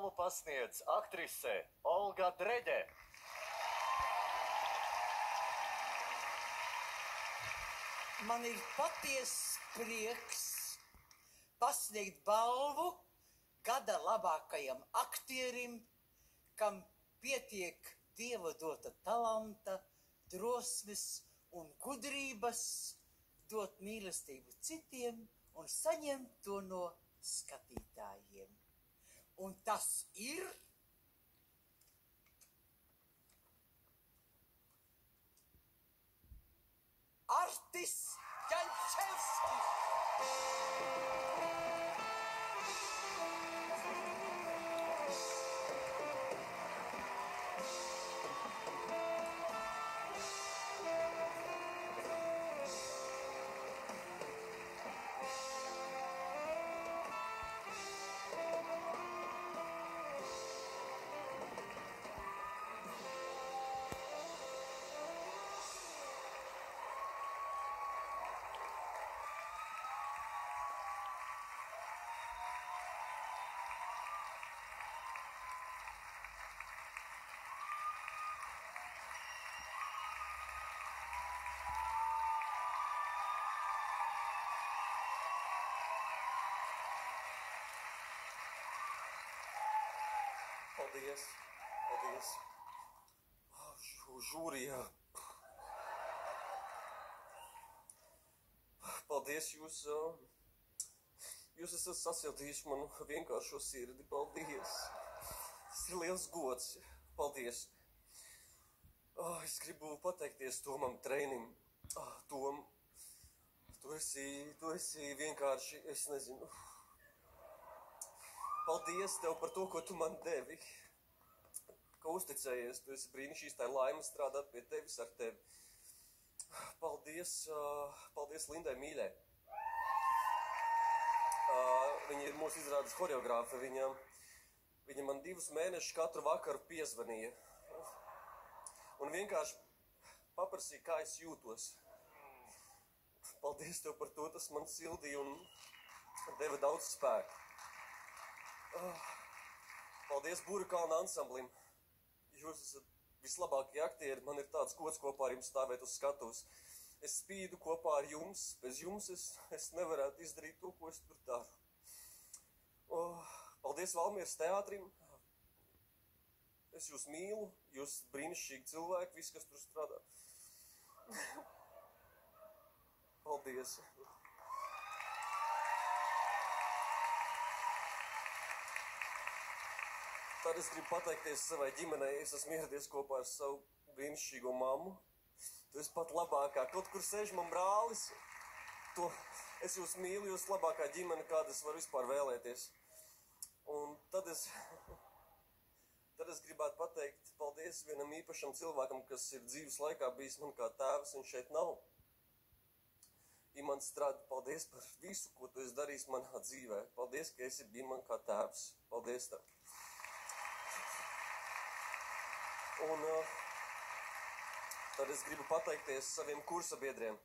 balvu pasniedz aktrise Olga Dreģe. Man ir patiess prieks pasniegt balvu gada labākajam aktierim, kam pietiek Dieva dota talanta, drosmes un gudrības dot mīlestību citiem un saņemt to no skatītājiem. Un tas ir Artis Jančevskis. Paldies, paldies. Žūrijā. Paldies, jūs esat sasildījuši manu vienkāršo sirdi. Paldies. Tas ir liels gods. Paldies. Es gribu pateikties Tomam Treinim. Tom, tu esi vienkārši, es nezinu. Paldies tev par to, ko tu man devi, ka uzticējies. Tu esi brīnišķīgs, tā ir laime strādāt pie tevis ar tevi. Paldies, paldies Lindai Mīļai. Viņa ir mūsu izrādes horeogrāfe. Viņa man 2 mēnešus katru vakaru piezvanīja. Un vienkārši paprasīja, kā es jūtos. Paldies tev par to, tas man sildīja un deva daudz spēku. Paldies Būra kalna ansamblim. Jūs esat vislabākie aktieri. Man ir tāds gods kopā ar jums stāvēt uz skatuves. Es spīdu kopā ar jums. Bez jums es nevarētu izdarīt to, ko es tur daru. Paldies Valmieras teātrim. Es jūs mīlu. Jūs brīnišķīgi cilvēki, visi, kas tur strādā. Paldies. Tad es gribu pateikties savai ģimenei. Es esmu ieradies kopā ar savu brīnišķīgo mammu. Tu esi pat labākā. Kaut kur sēž man brālis. Es jūs mīlu, jūs labākā ģimene, kādu es varu vispār vēlēties. Un tad es gribētu pateikt paldies vienam īpašam cilvēkam, kas ir dzīves laikā bijis man kā tēvs, viņš šeit nav. Imants Strāda, paldies par visu, ko tu esi darījis manā dzīvē. Paldies, ka esi bijis man kā tēvs. Paldies tev. Un tad es gribu pateikties saviem kursabiedriem.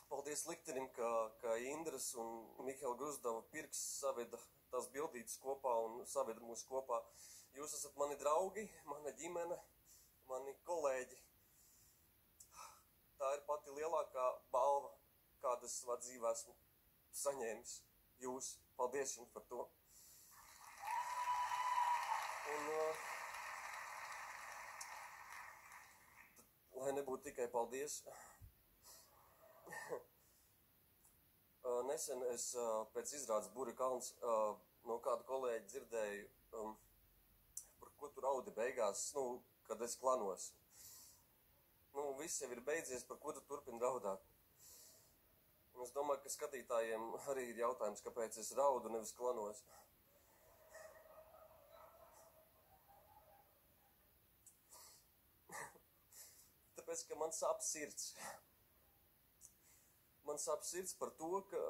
Paldies liktenim, ka Indras un Mihaela Gruzdava pirks saveda tās bildītes kopā un saveda mūs kopā. Jūs esat mani draugi, mana ģimene, mani kolēģi. Tā ir pati lielākā balva, kādu es savā dzīvē esmu saņēmis. Jūs, paldies jums par to. Un lai nebūtu tikai paldies. Nesen es pēc izrādes Būra kalns no kāda kolēģa dzirdēju, par ko tu raudi beigās, kad es klanos. Viss jau ir beidzies, par ko tu turpini raudāt. Un es domāju, ka skatītājiem arī ir jautājums, kāpēc es raudu, nevis klanos. Tāpēc, ka man sāp sirds. Man sāp sirds par to, ka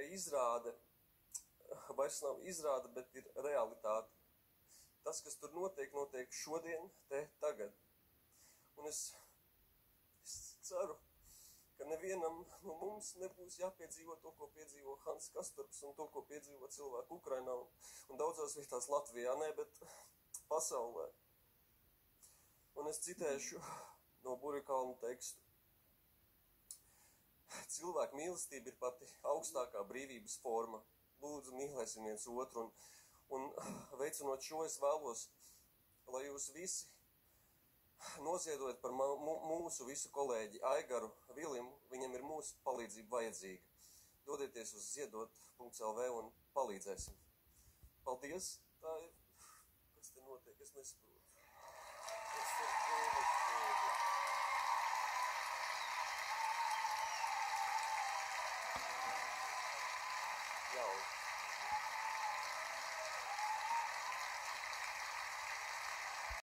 izrāde vairs nav izrāde, bet ir realitāte. Tas, kas tur notiek šodien, tagad. Un es ceru, ka ka nevienam no mums nebūs jāpiedzīvo to, ko piedzīvo Hans Kastorps un to, ko piedzīvo cilvēku Ukrainā un daudzās vietās Latvijā, ne, bet pasaulē. Un es citēšu no Burikalna tekstu. Cilvēku mīlestība ir pati augstākā brīvības forma. Lūdzu, mīlēsim viens otru. Un veicinot šo, es vēlos, lai jūs visi noziedojat par mūsu visu kolēģi Aigaru Vilimu. Viņam ir mūsu palīdzība vajadzīga. Dodieties uz ziedot.lv un palīdzēsim. Paldies! Tā ir. Kas te notiek? Es nesaprotu. Jā.